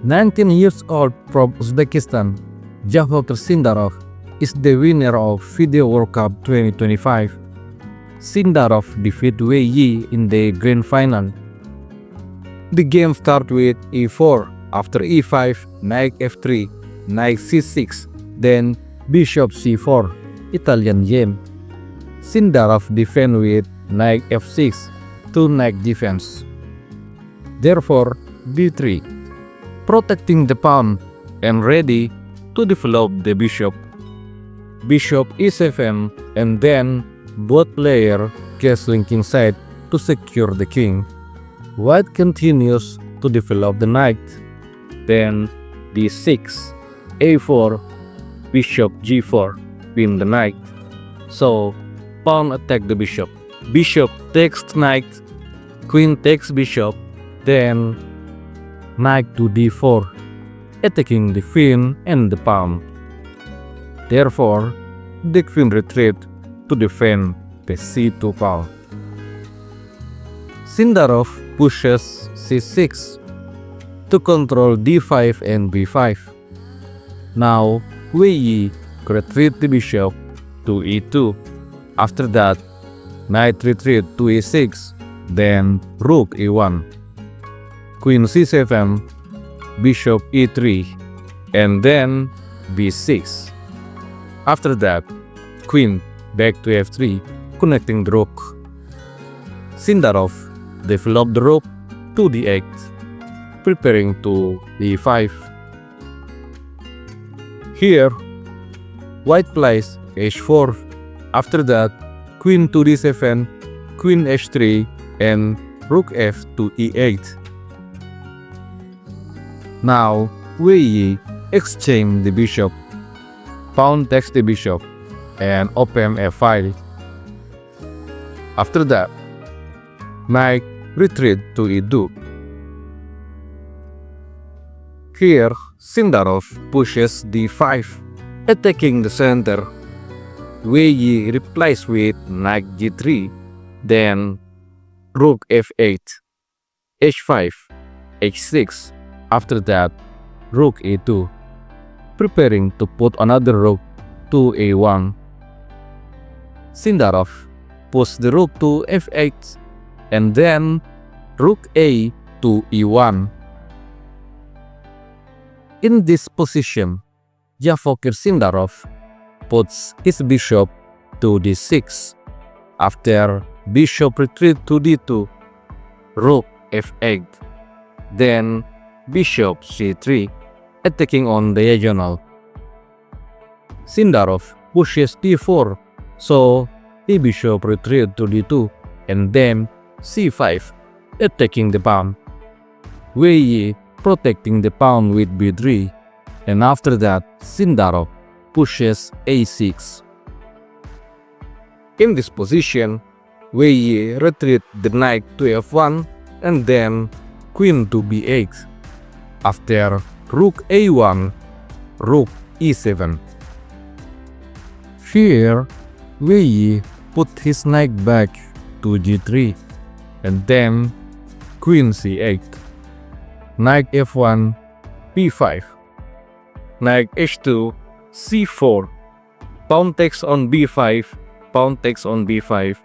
19 years old from Uzbekistan, Javokhir Sindarov is the winner of Video World Cup 2025. Sindarov defeated Wei Yi in the grand final. The game started with e4, after e5, knight f3, knight c6, then bishop c4, Italian game. Sindarov defended with knight f6, to knight defense. Therefore, b3, protecting the pawn and ready to develop the bishop. Bishop e7, and then both players castling kingside to secure the king. White continues to develop the knight. Then d6, a4, bishop g4, win the knight. So, pawn attack the bishop. Bishop takes knight, queen takes bishop, then knight to d4, attacking the queen and the pawn. Therefore, the queen retreat to defend the c2 pawn. Sindarov pushes c6 to control d5 and b5. Now, Wei Yi retreat the bishop to e2. After that, knight retreat to e6, then rook e1, queen c7, bishop e3, and then b6. After that, queen back to f3, connecting the rook. Sindarov developed the rook to d8, preparing to e5. Here, white plays h4. After that, queen to d7, queen h3, and rook f to e8. Now, Wei Yi exchange the bishop, pawn takes the bishop, and open f5. After that, knight retreat to e2. Here, Sindarov pushes d5, attacking the center. Wei Yi replies with knight g3, then rook f8, h5, h6. After that, rook a2, preparing to put another rook to a1. Sindarov puts the rook to f8, and then rook a to e1. In this position, Javokhir Sindarov puts his bishop to d6. After bishop retreat to d2, rook f8, then bishop c3, attacking on diagonal. Sindarov pushes d4, so the bishop retreat to d2, and then c5, attacking the pawn. Wei Yi protecting the pawn with b3, and after that, Sindarov pushes a6. In this position, Wei Yi retreat the knight to f1, and then queen to b8. After rook a1, rook e7. Here, Wei Yi put his knight back to g3, and then queen c8, knight f1, b5, knight h2, c4, pawn takes on b5, pawn takes on b5,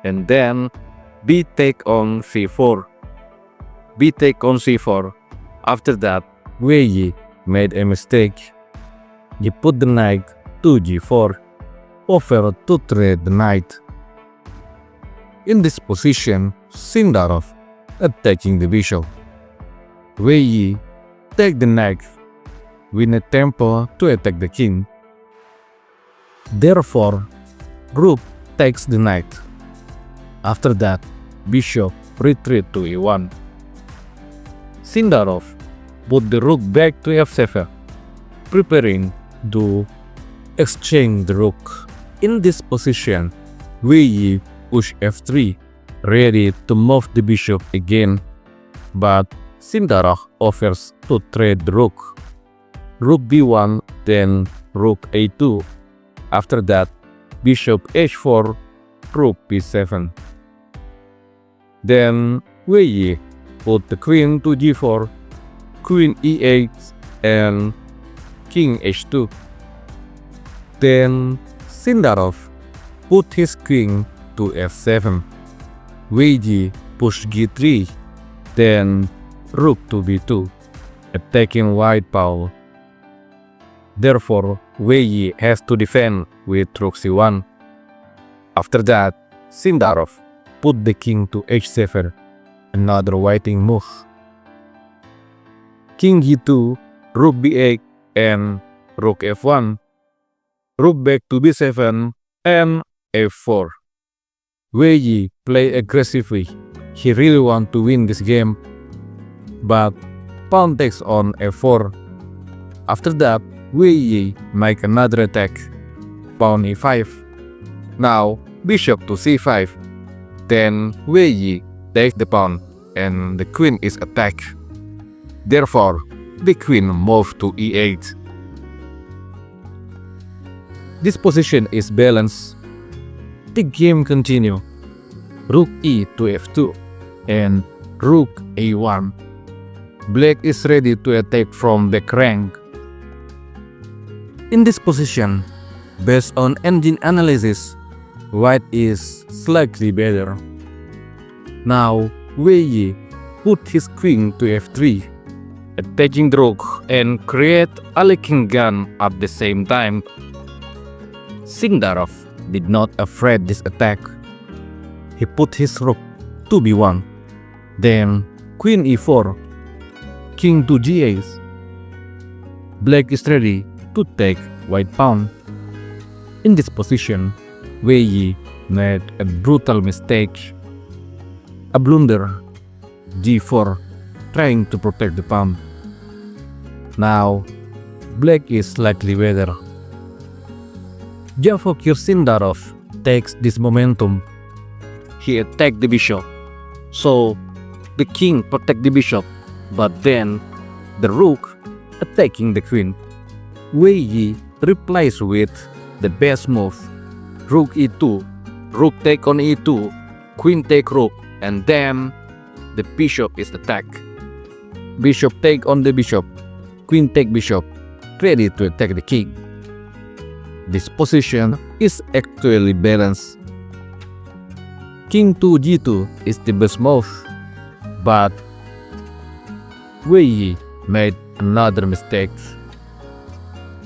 and then b take on c4, b take on c4. After that, Wei Yi made a mistake. He put the knight to g4, offered to trade the knight. In this position, Sindarov attacking the bishop. Wei Yi take the knight, win a tempo to attack the king. Therefore, rook takes the knight. After that, bishop retreat to e1. Sindarov put the rook back to f7, preparing to exchange the rook. In this position, Wei Yi push f3, ready to move the bishop again, but Sindarov offers to trade the rook. Rook b1, then rook a2. After that, bishop h4, rook b7. Then Wei Yi put the queen to g4, queen e8 and king h2. Then Sindarov put his king to f7. Wei Yi pushed g3, then rook to b2, attacking white pawn. Therefore, Wei Yi has to defend with rook c1. After that, Sindarov put the king to h7, another whiting move. King g2, rook b8, and rook f1. Rook back to b7 and f4. Wei Yi play aggressively. He really want to win this game, but pawn takes on f4. After that, Wei Yi make another attack, pawn e5. Now bishop to c5. Then Wei Yi takes the pawn and the queen is attacked. Therefore, the queen moved to e8. This position is balanced. The game continue. Rook e to f2 and rook a1. Black is ready to attack from back rank. In this position, based on engine analysis, white is slightly better. Now, Wei Yi put his queen to f3, attacking the rook and create a leaking gun at the same time. Sindarov did not afraid this attack. He put his rook to b1, then queen e4, king to g8. Black is ready to take white pawn. In this position, Wei Yi made a brutal mistake. A blunder, g4, trying to protect the pawn. Now, black is slightly better. Javokhir Sindarov takes this momentum. He attacked the bishop, so the king protect the bishop, but then the rook attacking the queen. Wei Yi replies with the best move, rook e2, rook take on e2, queen take rook, and then the bishop is attacked. Bishop take on the bishop, queen take bishop, ready to attack the king. This position is actually balanced. King to g2 is the best move, but Wei Yi made another mistake.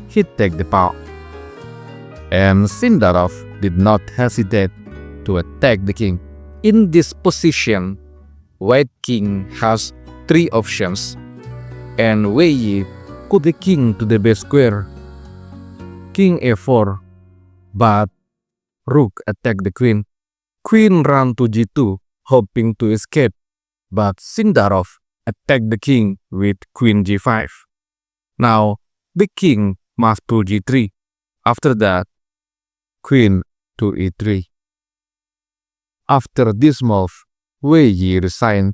He take the pawn, and Sindarov did not hesitate to attack the king. In this position, white king has three options, and Wei Yi put the king to the base square. King a4, but rook attack the queen. Queen run to g2, hoping to escape, but Sindarov attacked the king with queen g5. Now, the king must to g3. After that, queen to e3. After this move, Wei Yi resigned